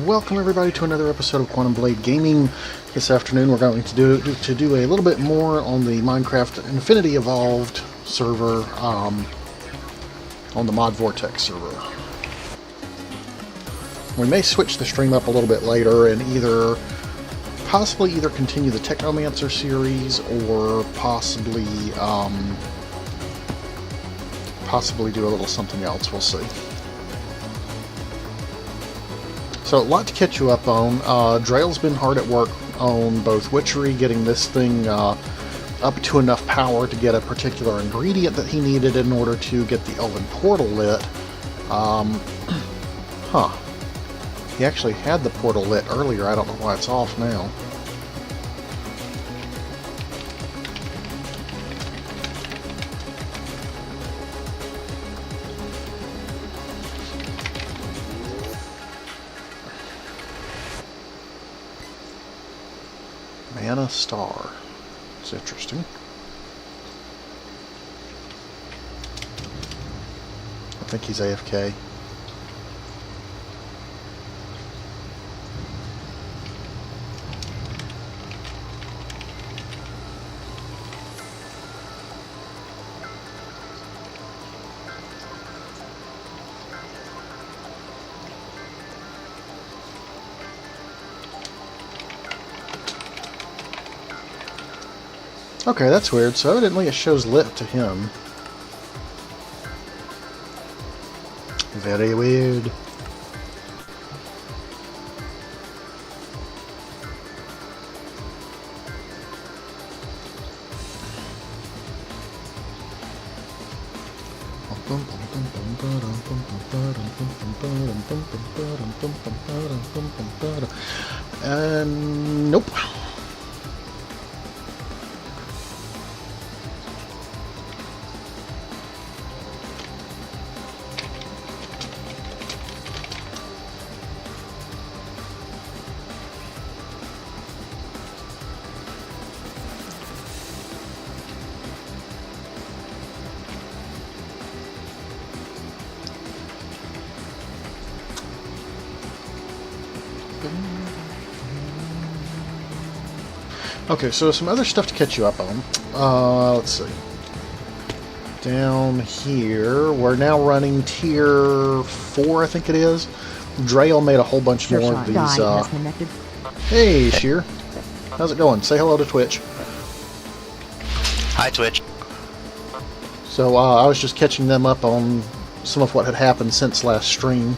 Welcome everybody to another episode of Quantum Blade Gaming. This afternoon we're going to do a little bit more on the Minecraft Infinity Evolved server, on the ModVortex server. We may switch the stream up a little bit later and possibly either continue the Technomancer series or possibly do a little something else. We'll see. So a lot to catch you up on. Drail's been hard at work on both Witchery, getting this thing up to enough power to get a particular ingredient that he needed in order to get the Elven Portal lit. He actually had the portal lit earlier. I don't know why it's off now. Mana Star. It's interesting. I think he's AFK. Okay, that's weird. So evidently it shows lit to him. Very weird. And nope. Okay, so some other stuff to catch you up on. Let's see. Down here, we're now running tier 4, I think it is. Drail made a whole bunch more of these. Hey, Sheer. How's it going? Say hello to Twitch. Hi, Twitch. So, I was just catching them up on some of what had happened since last stream.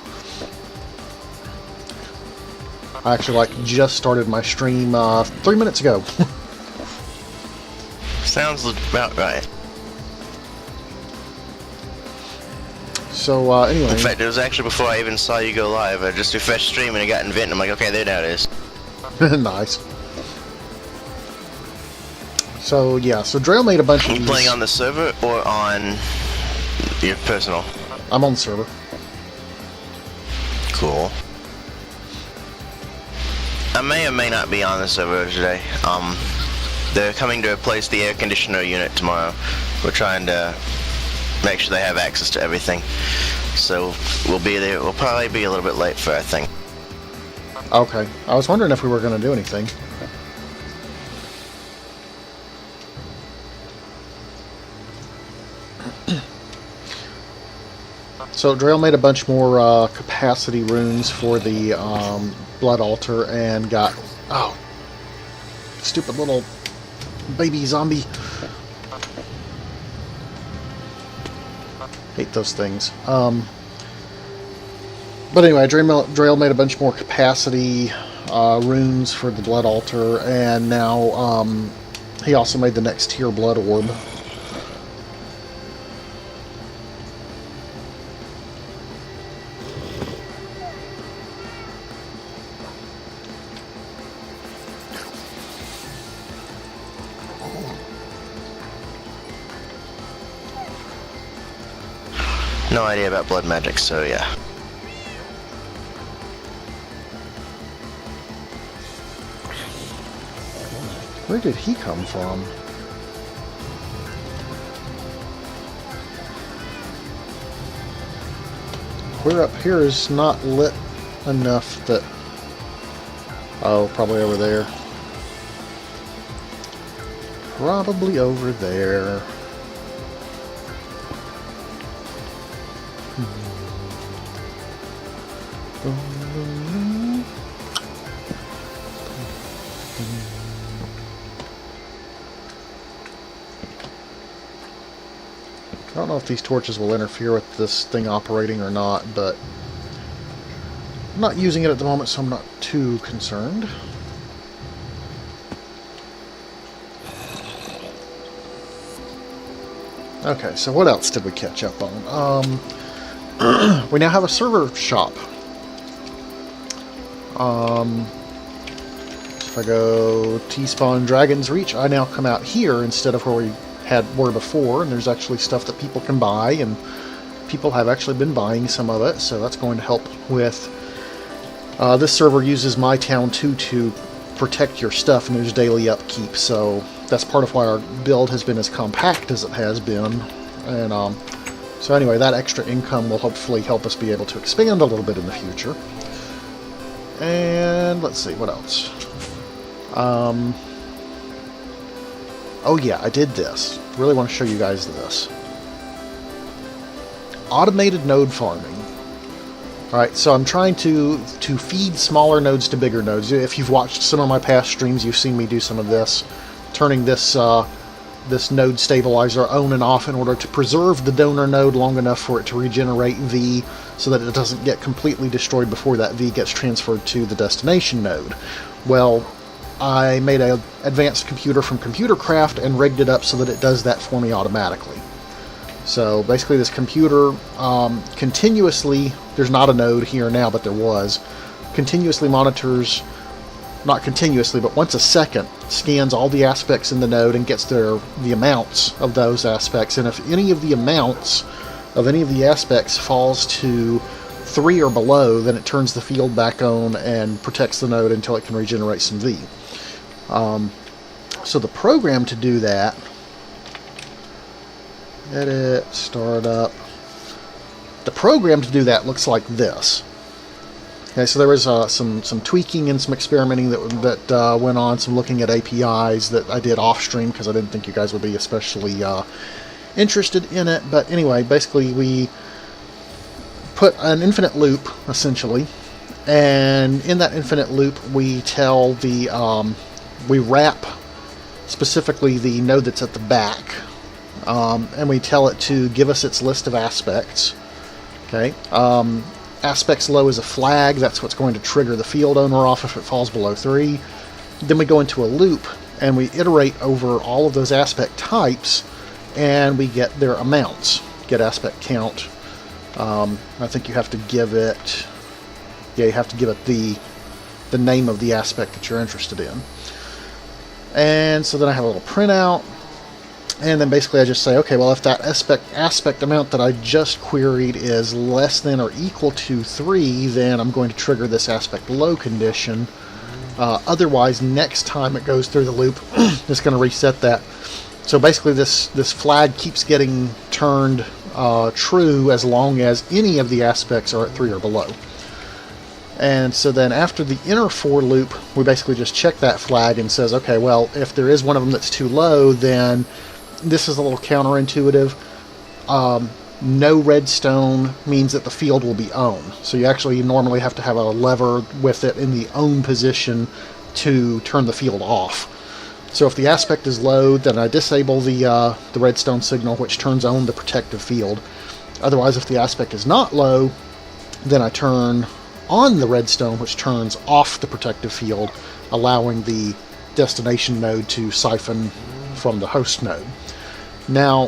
I actually, just started my stream 3 minutes ago. Sounds about right. So, anyway. In fact, it was actually before I even saw you go live. I just refreshed stream and it got invent. I'm like, okay, there now it is. Nice. So, yeah. So, Drail made a bunch of these. You playing on the server or on your personal? I'm on the server. Cool. I may or may not be on the server today. They're coming to replace the air conditioner unit tomorrow. We're trying to make sure they have access to everything. So we'll be there. We'll probably be a little bit late for our thing. Okay. I was wondering if we were going to do anything. So Drail made a bunch more capacity runes for the blood altar and got stupid little baby zombie. Hate those things. But anyway, Drail made a bunch more capacity runes for the blood altar, and now he also made the next tier blood orb. No idea about blood magic, so yeah. Where did he come from? Clear up here is not lit enough that Oh, probably over there. Probably over there. I don't know if these torches will interfere with this thing operating or not, but I'm not using it at the moment, so I'm not too concerned. Okay, so what else did we catch up on? We now have a server shop. If I go T-spawn Dragon's Reach, I now come out here instead of where we were before, and there's actually stuff that people can buy, and people have actually been buying some of it, so that's going to help with... this server uses My Town 2 to protect your stuff, and there's daily upkeep, so that's part of why our build has been as compact as it has been. And so anyway, that extra income will hopefully help us be able to expand a little bit in the future. And let's see, what else? Oh yeah, I did this. Really want to show you guys this. Automated node farming. Alright, so I'm trying to feed smaller nodes to bigger nodes. If you've watched some of my past streams, you've seen me do some of this. Turning this this node stabilizer on and off in order to preserve the donor node long enough for it to regenerate V so that it doesn't get completely destroyed before that V gets transferred to the destination node. Well, I made an advanced computer from Computercraft and rigged it up so that it does that for me automatically. So basically this computer continuously, there's not a node here now, but there was, continuously monitors, not continuously, but once a second, scans all the aspects in the node and gets the amounts of those aspects. And if any of the amounts of any of the aspects falls to 3 or below, then it turns the field back on and protects the node until it can regenerate some V. So the program to do that, edit, startup, the program to do that looks like this. Okay, so there was some tweaking and some experimenting that went on, some looking at APIs that I did off stream because I didn't think you guys would be especially interested in it. But anyway, basically we put an infinite loop essentially, and in that infinite loop we tell the we wrap specifically the node that's at the back, and we tell it to give us its list of aspects. Okay. Aspects low is a flag. That's what's going to trigger the field owner off if it falls below 3. Then we go into a loop and we iterate over all of those aspect types, and we get their amounts. Get aspect count. I think you have to give it, you have to give it the name of the aspect that you're interested in. And so then I have a little printout, and then basically I just say, okay, well, if that aspect amount that I just queried is less than or equal to 3, then I'm going to trigger this aspect low condition. Otherwise, next time it goes through the loop, it's going to reset that. So basically this flag keeps getting turned true as long as any of the aspects are at 3 or below. And so then after the inner for loop, we basically just check that flag and says, okay, well, if there is one of them that's too low, then this is a little counterintuitive. No redstone means that the field will be on. So you normally have to have a lever with it in the on position to turn the field off. So if the aspect is low, then I disable the redstone signal, which turns on the protective field. Otherwise, if the aspect is not low, then I turn on the redstone, which turns off the protective field, allowing the destination node to siphon from the host node. Now,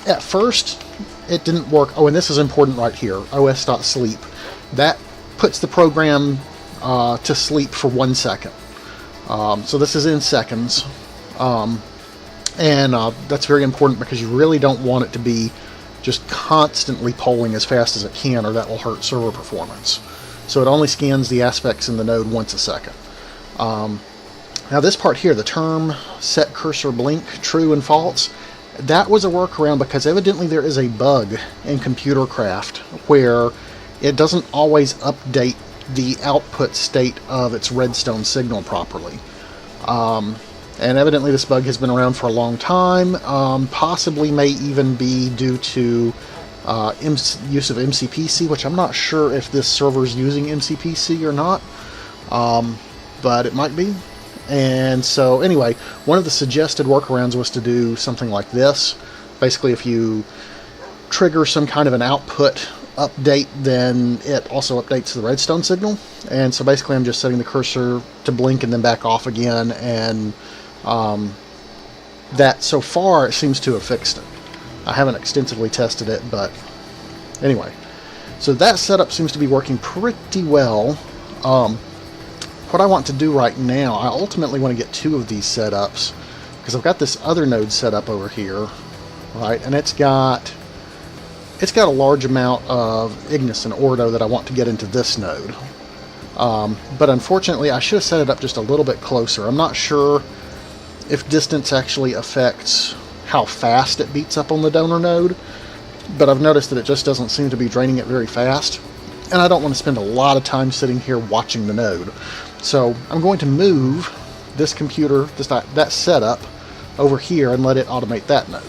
at first, it didn't work. Oh, and this is important right here, os.sleep. That puts the program to sleep for 1 second. So this is in seconds. And that's very important because you really don't want it to be just constantly polling as fast as it can, or that will hurt server performance. So it only scans the aspects in the node once a second. Now this part here, the term set cursor blink true and false, that was a workaround because evidently there is a bug in Computercraft where it doesn't always update the output state of its redstone signal properly. And evidently this bug has been around for a long time, possibly may even be due to use of MCPC, which I'm not sure if this server is using MCPC or not, but it might be. And so anyway, one of the suggested workarounds was to do something like this. Basically, if you trigger some kind of an output update, then it also updates the redstone signal. And so basically I'm just setting the cursor to blink and then back off again, and that so far it seems to have fixed it. I haven't extensively tested it, but anyway. So that setup seems to be working pretty well. What I want to do right now, I ultimately want to get 2 of these setups, because I've got this other node set up over here, right, and it's got a large amount of Ignis and Ordo that I want to get into this node. But unfortunately, I should have set it up just a little bit closer. I'm not sure if distance actually affects how fast it beats up on the donor node, but I've noticed that it just doesn't seem to be draining it very fast, and I don't want to spend a lot of time sitting here watching the node. So I'm going to move this computer, that setup, over here and let it automate that node.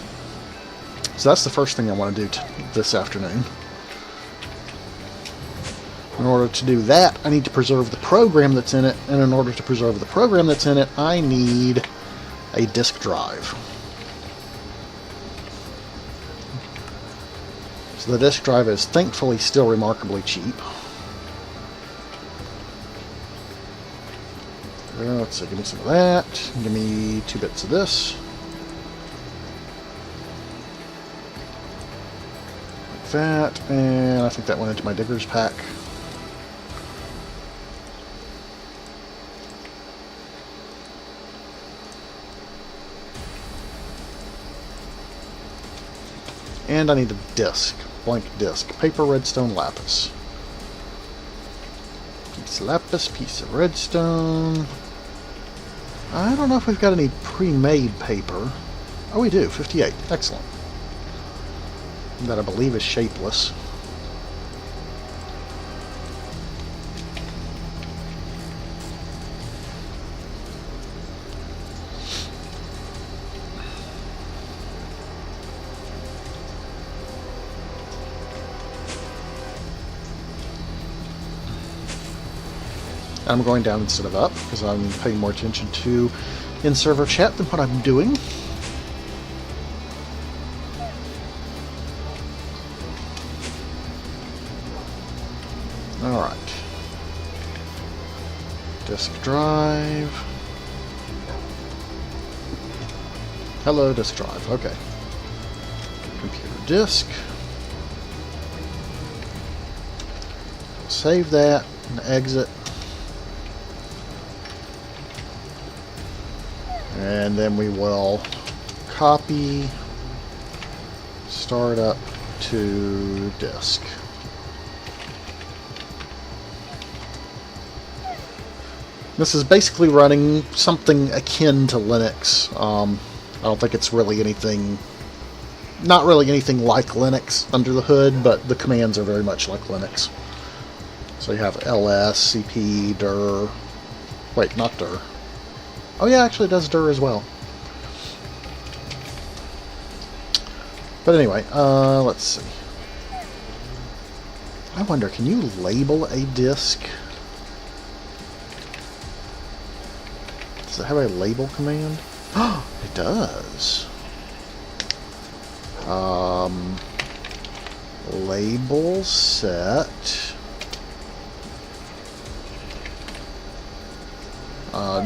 So that's the first thing I want to do this afternoon. In order to do that, I need to preserve the program that's in it, and in order to preserve the program that's in it, I need a disk drive. So the disk drive is thankfully still remarkably cheap. Let's see, give me some of that. Give me 2 bits of this. Like that, and I think that went into my diggers pack. And I need a disk, blank disk, paper, redstone, lapis. Piece of lapis, piece of redstone. I don't know if we've got any pre-made paper. Oh, we do, 58, excellent. That I believe is shapeless. I'm going down instead of up, because I'm paying more attention to in-server chat than what I'm doing. Alright. Disk drive. Hello, disk drive. Okay. Computer disk. Save that and exit. And then we will copy startup to disk. This is basically running something akin to Linux. I don't think it's really anything, not really anything like Linux under the hood, but the commands are very much like Linux. So you have ls, cp, dir, wait, not dir. Oh yeah, actually it does dir as well. But anyway, let's see. I wonder, can you label a disk? Does it have a label command? Oh, it does. Label set.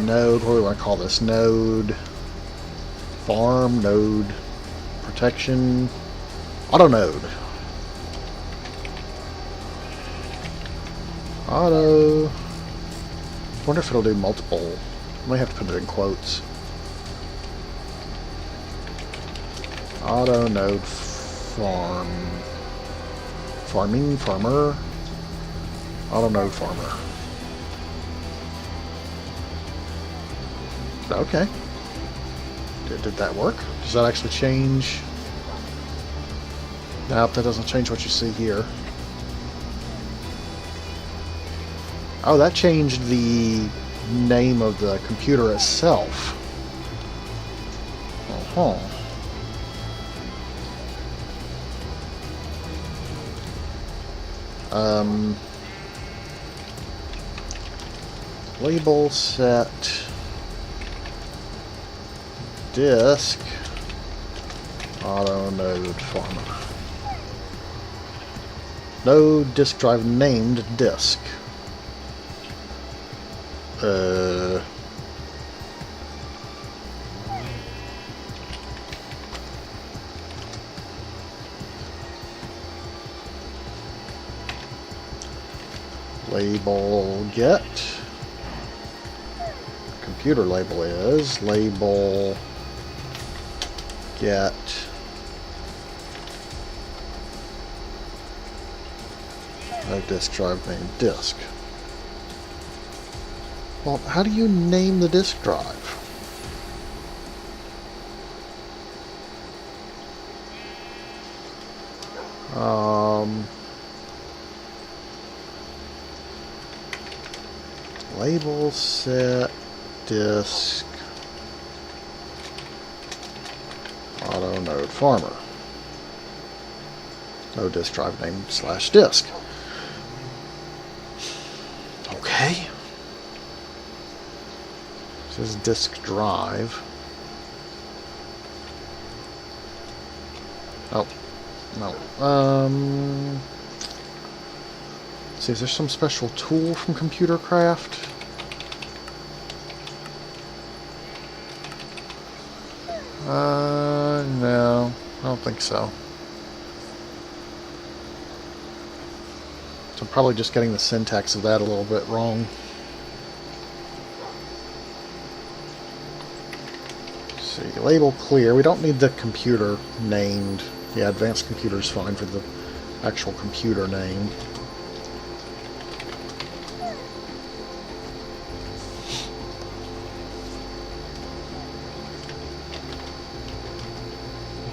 Node, what do we want to call this? Node farm, node protection, auto node. Auto. I wonder if it'll do multiple. I might have to put it in quotes. Auto node farm. Farming, farmer. Auto node farmer. Okay. Did that work? Does that actually change? Nope, that doesn't change what you see here. Oh, that changed the name of the computer itself. Uh-huh. Label set disk auto node farmer. No disk drive named disk. Label get. Computer label is label get no disk drive named disk. Well, how do you name the disk drive? Label set disk auto node farmer. No disk drive name slash disk. Okay. This is disk drive. Oh, no. Let's see, is there some special tool from Computer Craft? No, I don't think so. So I'm probably just getting the syntax of that a little bit wrong. Let's see, label clear. We don't need the computer named. Yeah, advanced computer is fine for the actual computer name.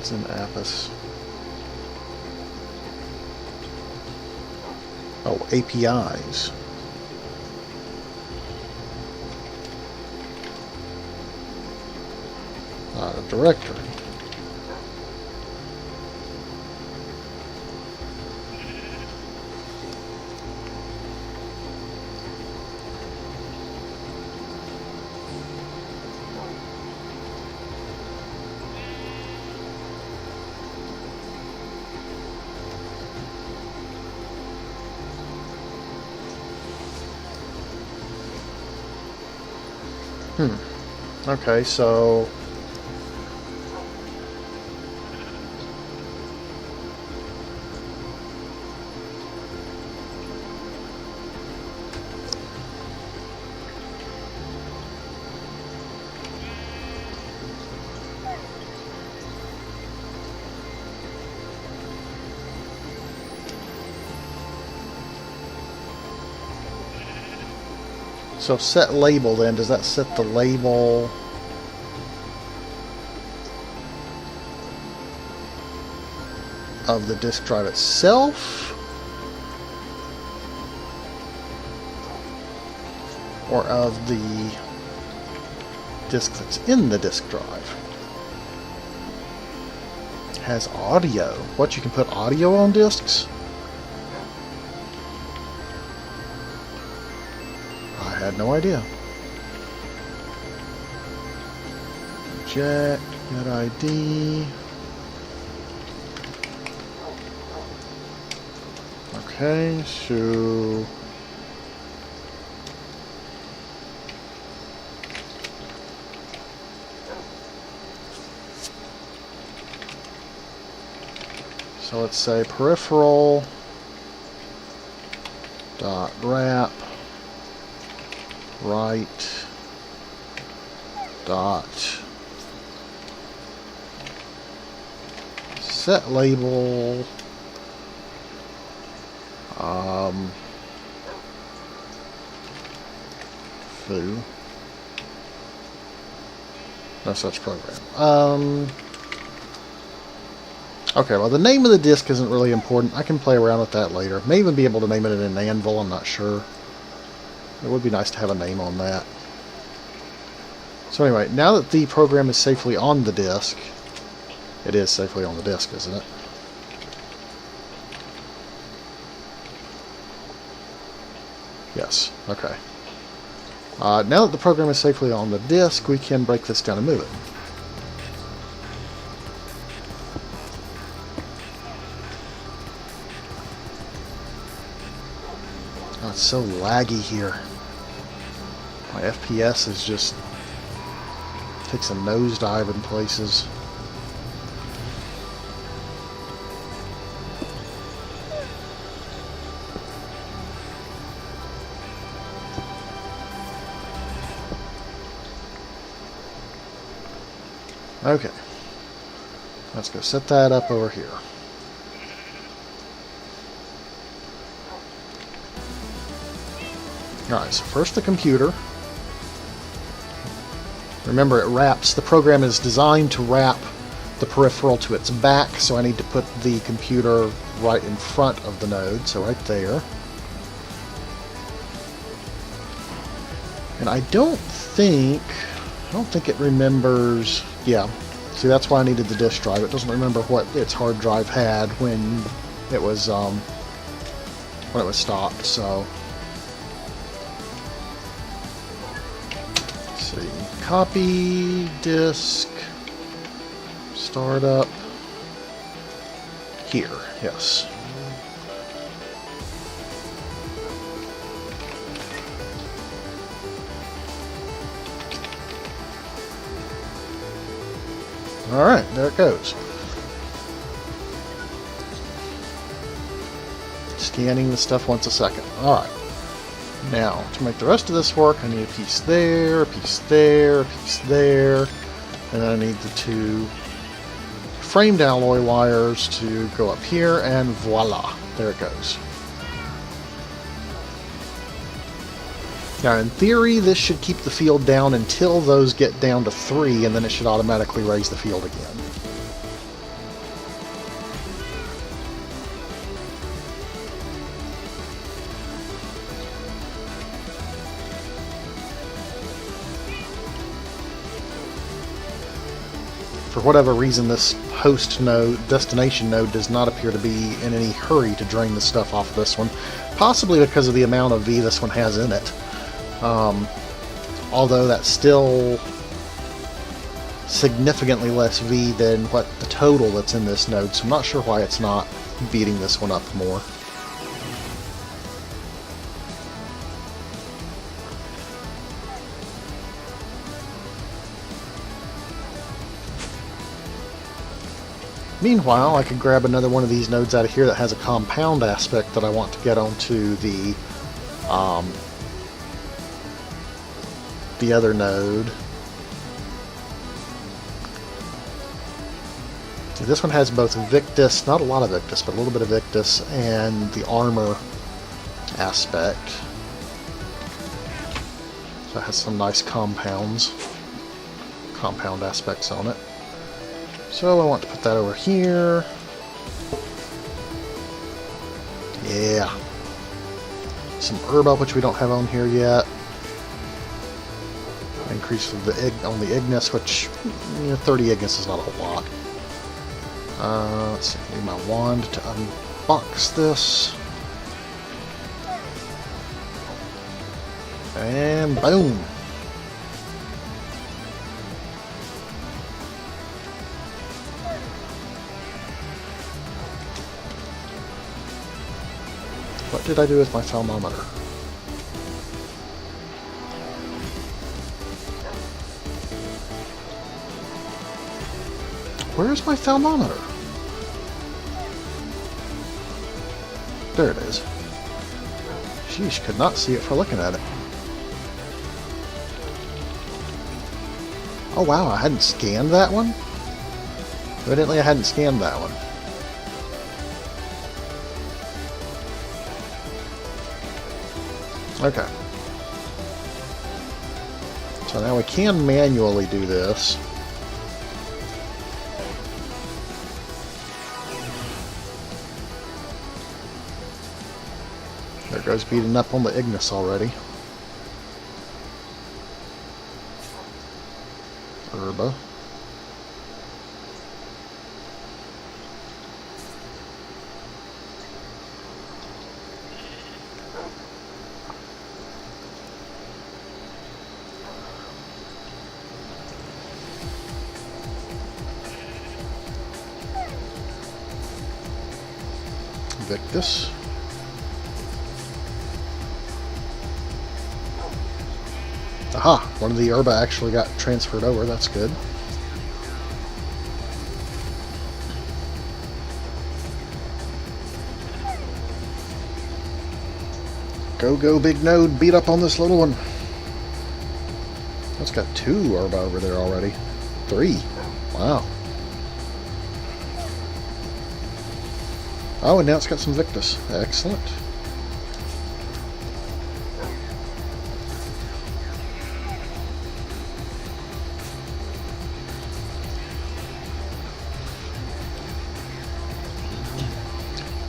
It's in Apis. Oh, APIs. Not a directory. Okay, so set label then, does that set the label of the disk drive itself? Or of the disk that's in the disk drive? It has audio. What, you can put audio on disks? I had no idea. Check, get ID. Okay, so let's say peripheral dot wrap write dot set label foo. No such program. Okay, well, the name of the disk isn't really important. I can play around with that later. May even be able to name it in an anvil, I'm not sure. It would be nice to have a name on that. So anyway, now that the program is safely on the disk, it is safely on the disk, isn't it? Yes, okay. Now that the program is safely on the disk, we can break this down and move it. Oh, it's so laggy here. My FPS is just takes a nosedive in places. Okay, let's go set that up over here. Alright, so first the computer. Remember, it wraps, the program is designed to wrap the peripheral to its back, so I need to put the computer right in front of the node, so right there. And I don't think it remembers, yeah, see that's why I needed the disk drive. It doesn't remember what its hard drive had when it was stopped, so. Let's see, copy, disk, startup, here, yes. Alright, there it goes. Scanning the stuff once a second. Alright. Now, to make the rest of this work, I need a piece there, a piece there, a piece there, and I need the two framed alloy wires to go up here, and voila, there it goes. Now, in theory, this should keep the field down until those get down to 3, and then it should automatically raise the field again. For whatever reason, this host node, destination node, does not appear to be in any hurry to drain the stuff off this one, possibly because of the amount of V this one has in it. Although that's still significantly less V than what the total that's in this node, so I'm not sure why it's not beating this one up more. Meanwhile, I could grab another one of these nodes out of here that has a compound aspect that I want to get onto the other node. See, this one has both Victus, not a lot of Victus, but a little bit of Victus, and the armor aspect. So it has some nice compound aspects on it. So I want to put that over here. Yeah. Some herb up, which we don't have on here yet. Increase on the Ignis, which 30 Ignis is not a whole lot. Let's see, I need my wand to unbox this. And boom! What did I do with my thermometer? Where's my thermometer? There it is. Sheesh, could not see it for looking at it. Oh wow, I hadn't scanned that one? Evidently I hadn't scanned that one. Okay. So now we can manually do this. There goes beating up on the Ignis already. herba. Victus. Aha! One of the herba actually got transferred over. That's good. Go, go, big node. Beat up on this little one. It's got 2 herba over there already. 3. Wow. Oh, and now it's got some Victus. Excellent.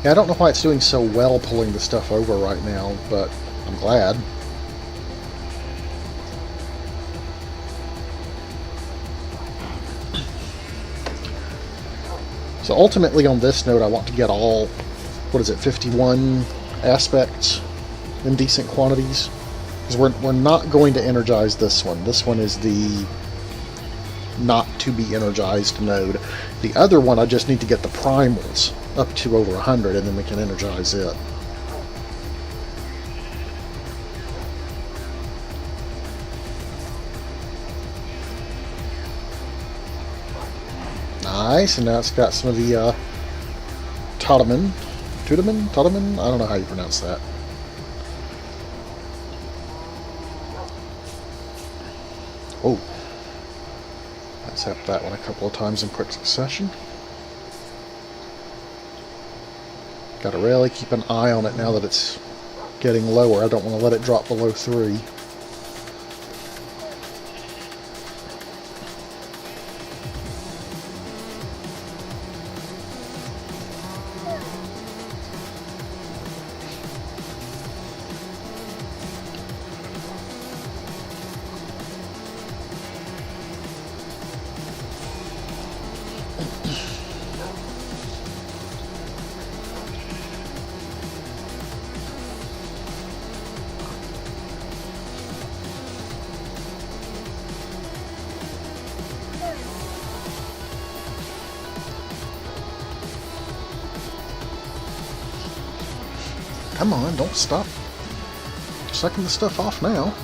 Yeah, I don't know why it's doing so well pulling the stuff over right now, but I'm glad. So ultimately on this node I want to get all, 51 aspects in decent quantities. Because we're not going to energize this one. This one is the not to be energized node. The other one I just need to get the primals up to over 100 and then we can energize it. Nice, and now it's got some of the Totemin, I don't know how you pronounce that. Oh, let's have that one a couple of times in quick succession. Got to really keep an eye on it now that it's getting lower. I don't want to let it drop below 3. Come on, don't stop sucking the stuff off now.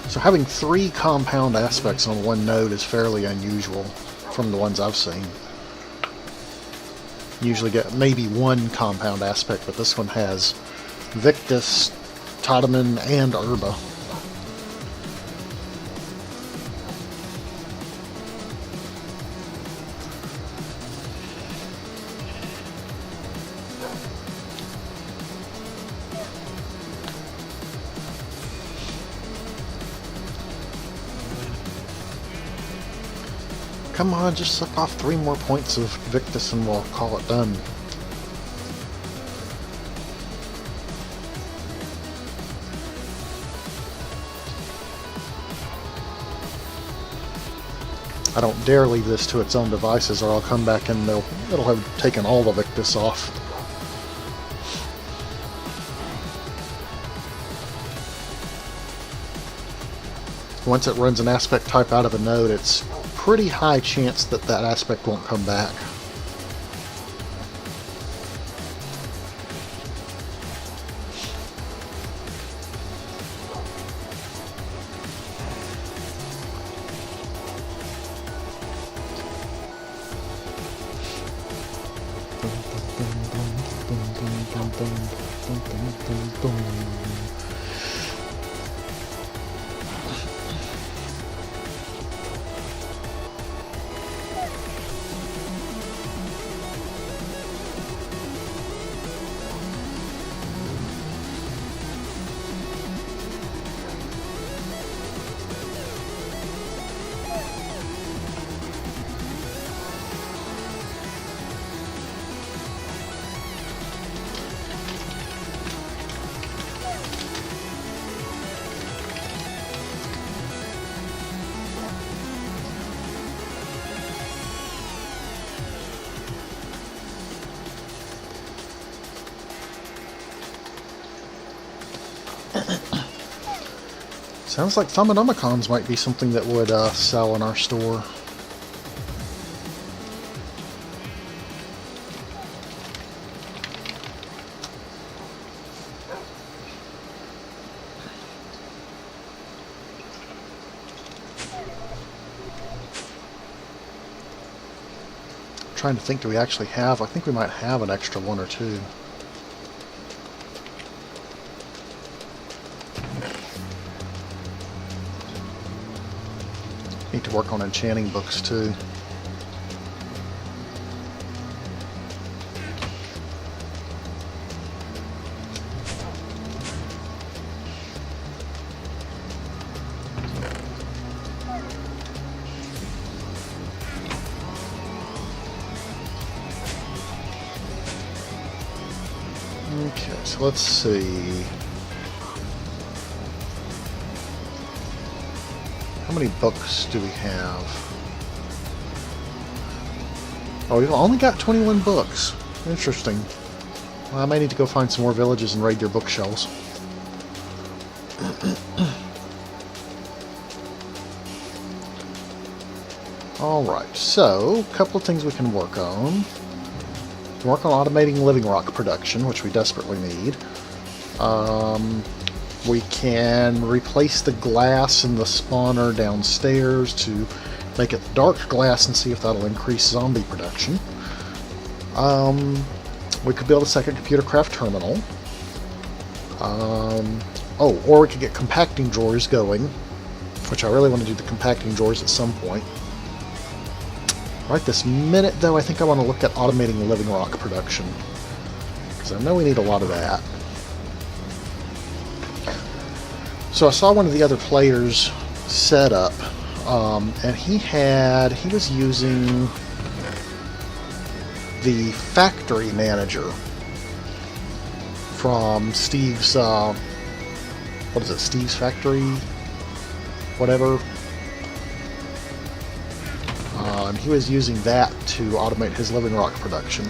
So having 3 compound aspects on one node is fairly unusual from the ones I've seen. Usually get maybe 1 compound aspect, but this one has Victus, Totemin, and herba. Come on, just suck off 3 more points of Victus and we'll call it done. I don't dare leave this to its own devices, or I'll come back and it'll have taken all the Victus off. Once it runs an aspect type out of a node, it's pretty high chance that that aspect won't come back. Sounds like Thumbonomicons might be something that would sell in our store. Trying to think, do we actually have? I think we might have an extra one or two. Need to work on enchanting books too. Okay, so let's see. How many books do we have? Oh, we've only got 21 books. Interesting. Well, I may need to go find some more villages and raid their bookshelves. Alright, so, a couple of things we can work on. Work on automating living rock production, which we desperately need. We can replace the glass in the spawner downstairs to make it dark glass and see if that'll increase zombie production. We could build a second computer craft terminal. Oh, or we could get compacting drawers going, which I really want to do the compacting drawers at some point. Right this minute, though, I think I want to look at automating living rock production, because I know we need a lot of that. So I saw one of the other players' setup, and he was using the factory manager from Steve's, what is it, Steve's Factory? Whatever. And he was using that to automate his living rock production.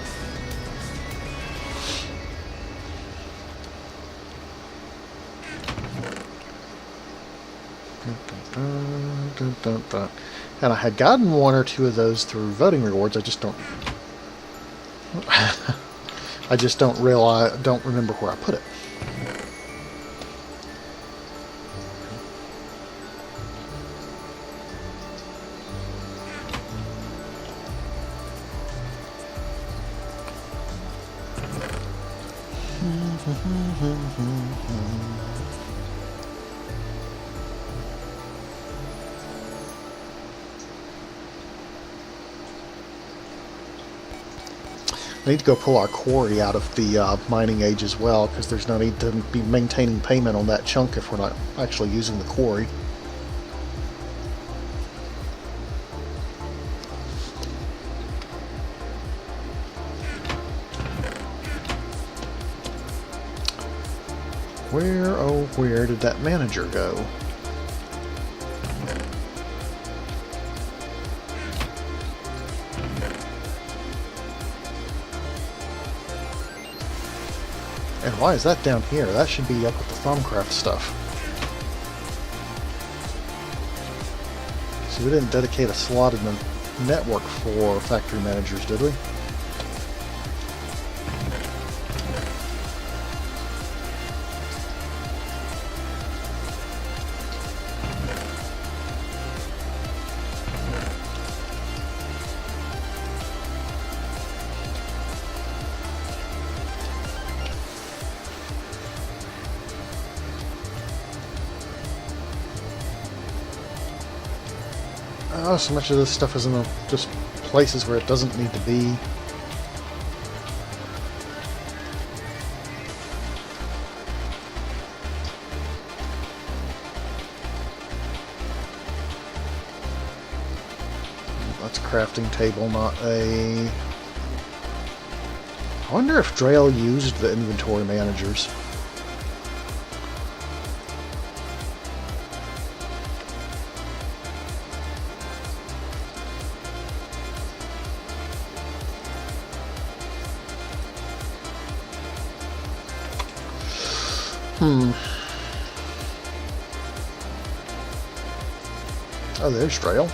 And I had gotten one or two of those through voting rewards. I just don't remember where I put it. I need to go pull our quarry out of the mining age as well, because there's no need to be maintaining payment on that chunk if we're not actually using the quarry. Where did that manager go? And why is that down here? That should be up with the Thumbcraft stuff. So we didn't dedicate a slot in the network for factory managers, did we? Oh, so much of this stuff is in the just places where it doesn't need to be. That's a crafting table, not a... I wonder if Drail used the inventory managers. Oh, there's Drail.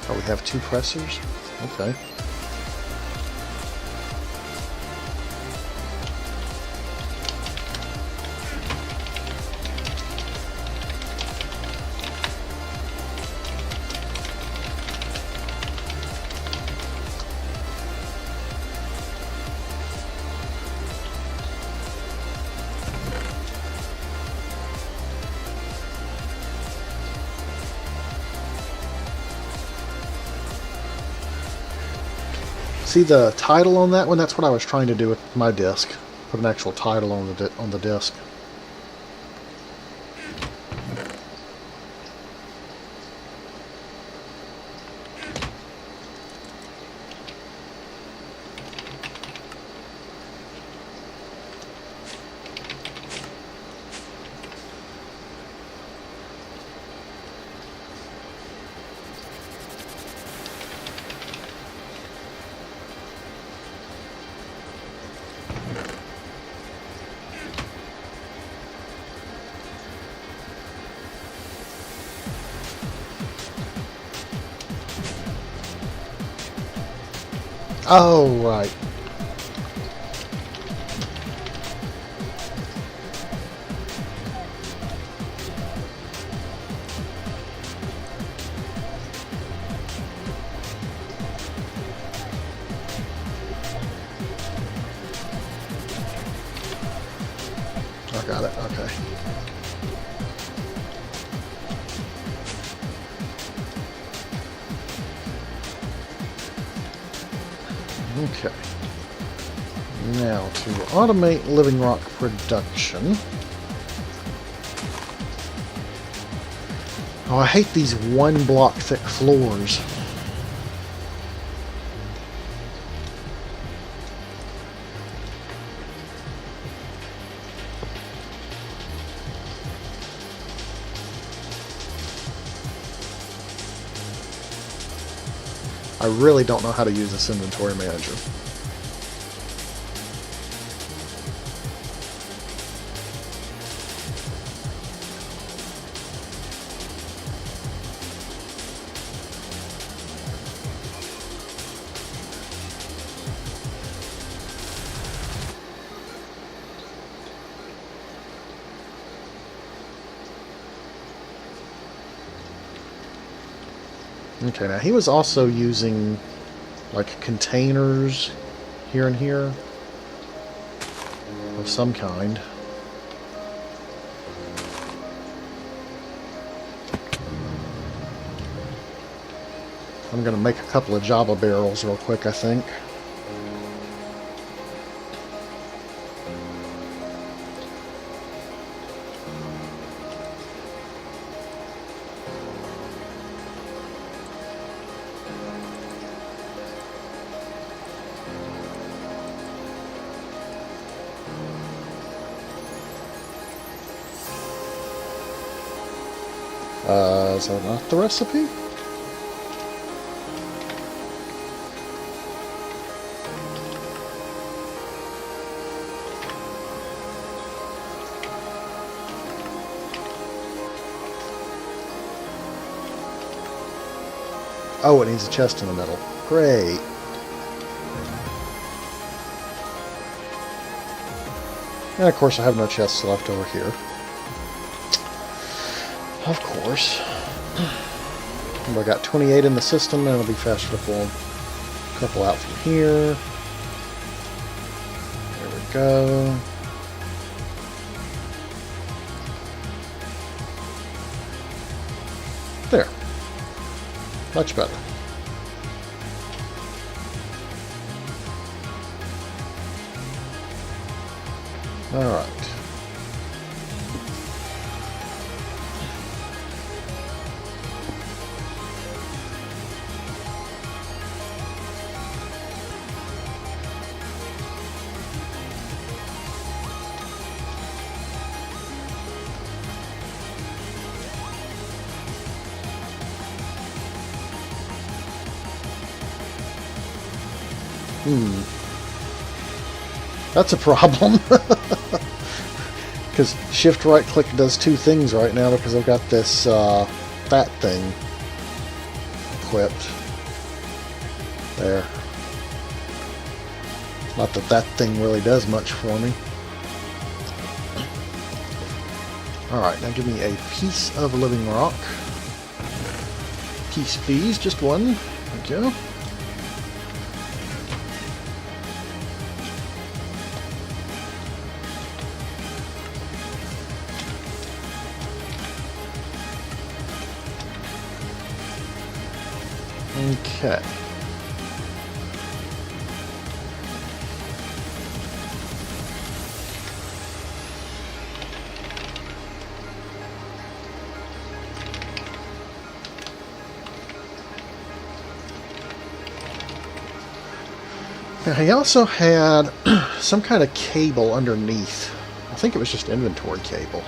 Oh, we have 2 pressers? Okay. See the title on that one? That's what I was trying to do with my disc. Put an actual title on the disc. Oh, right. I got it, okay. Okay. Now, to automate living rock production. Oh, I hate these 1 block thick floors. I really don't know how to use this inventory manager. Okay, now he was also using like containers here and here of some kind. I'm going to make a couple of Java barrels real quick, I think. Is that not the recipe? Oh, it needs a chest in the middle. Great. And of course I have no chests left over here. Of course. I got 28 in the system, and it'll be faster to pull a couple out from here. There we go. There. Much better. Alright. That's a problem. Because shift right click does two things right now because I've got this that thing equipped. There. Not that that thing really does much for me. Alright, now give me a piece of living rock. Piece please, just one. Thank you. Okay. Now, he also had some kind of cable underneath. I think it was just inventory cable.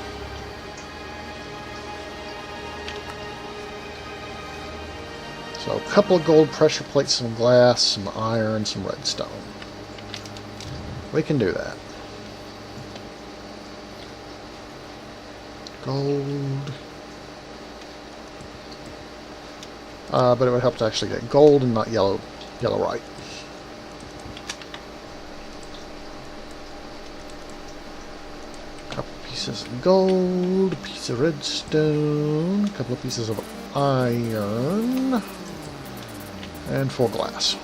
So a couple of gold pressure plates, some glass, some iron, some redstone. We can do that. Gold. But it would help to actually get gold and not yellowite. Couple pieces of gold, a piece of redstone, a couple of pieces of iron. And full glass.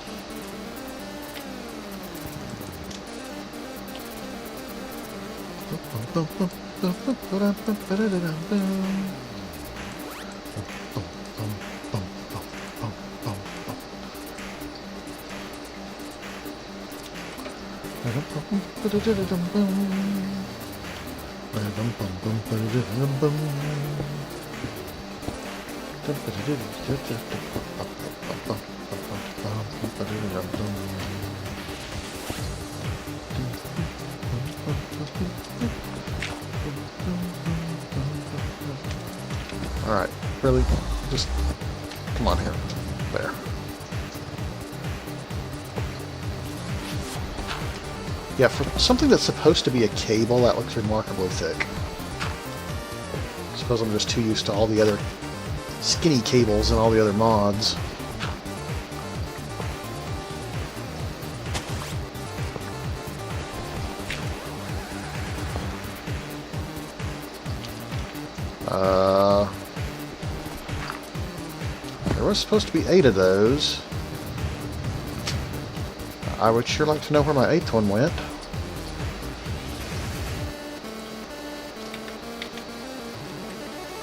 Alright, really? Just come on here. There. Yeah, for something that's supposed to be a cable, that looks remarkably thick. I suppose I'm just too used to all the other skinny cables and all the other mods. There was supposed to be 8 of those. I would sure like to know where my 8th one went.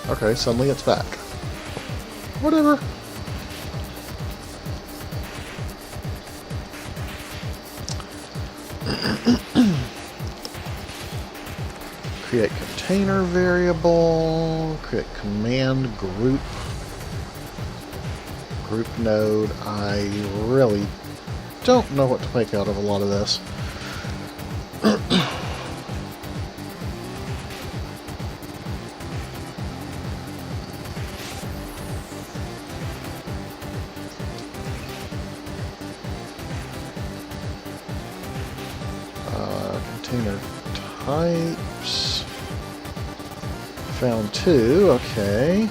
Okay, suddenly it's back. Whatever. Create container variable. Create command group. Group node. I really don't know what to make out of a lot of this. Container types. Found 2, okay.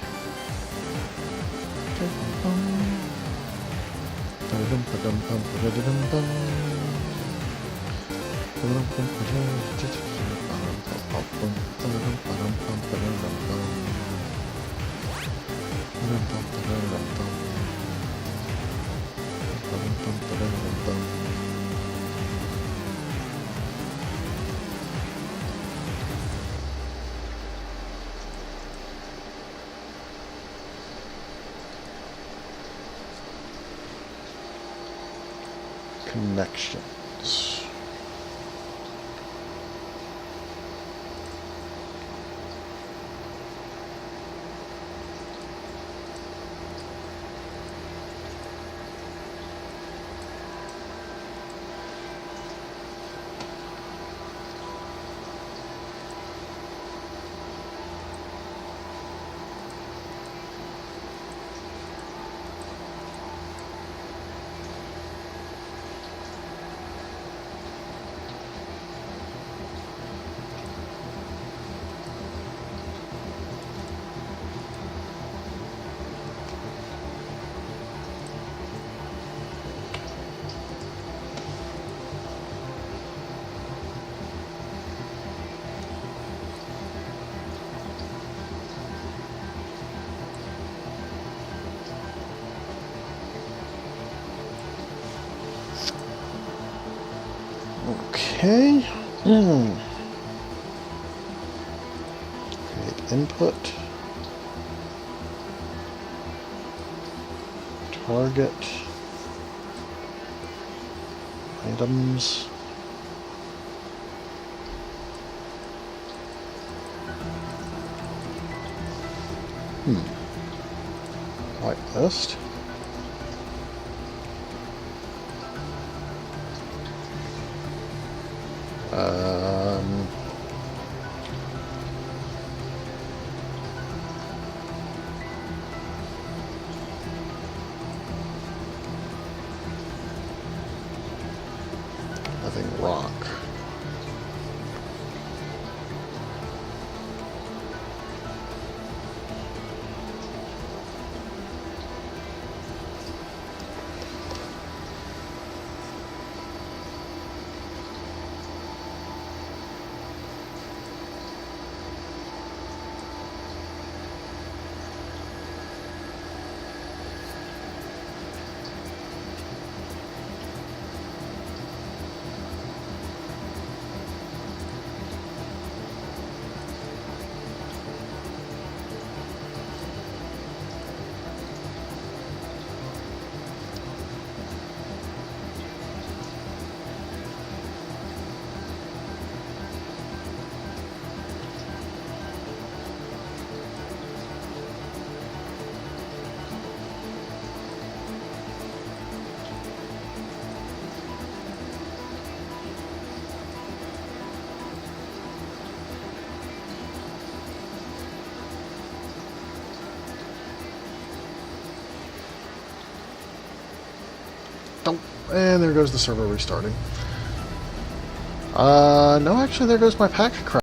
Connections. Okay. Create input. Target. Items. Whitelist. I think rock. And there goes the server restarting. No, actually, there goes my packet crunch.